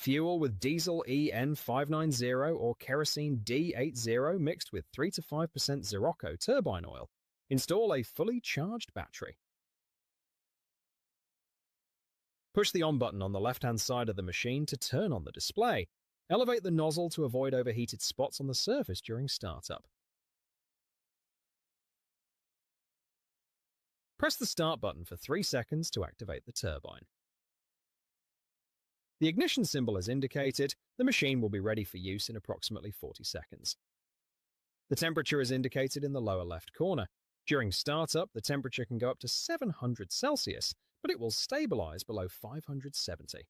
Fuel with diesel EN590 or kerosene D80 mixed with 3 to 5% Zirocco turbine oil. Install a fully charged battery. Push the on button on the left-hand side of the machine to turn on the display. Elevate the nozzle to avoid overheated spots on the surface during startup. Press the start button for 3 seconds to activate the turbine. The ignition symbol is indicated. The machine will be ready for use in approximately 40 seconds. The temperature is indicated in the lower left corner. During startup, the temperature can go up to 700 Celsius, but it will stabilize below 570.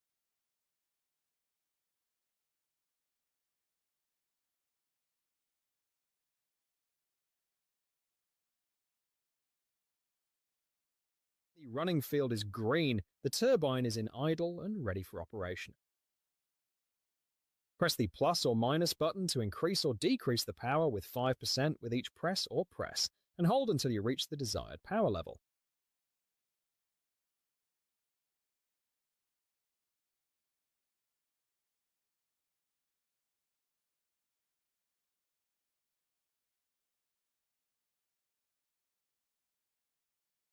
The running field is green. The turbine is in idle and ready for operation. Press the plus or minus button to increase or decrease the power with 5% with each press or press, and hold until you reach the desired power level.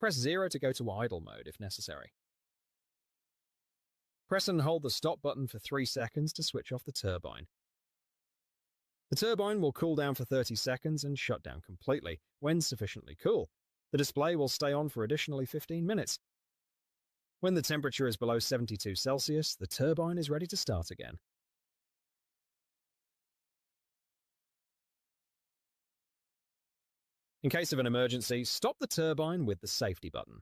Press 0 to go to idle mode if necessary. Press and hold the stop button for 3 seconds to switch off the turbine. The turbine will cool down for 30 seconds and shut down completely when sufficiently cool. The display will stay on for additionally 15 minutes. When the temperature is below 72 Celsius, the turbine is ready to start again. In case of an emergency, stop the turbine with the safety button.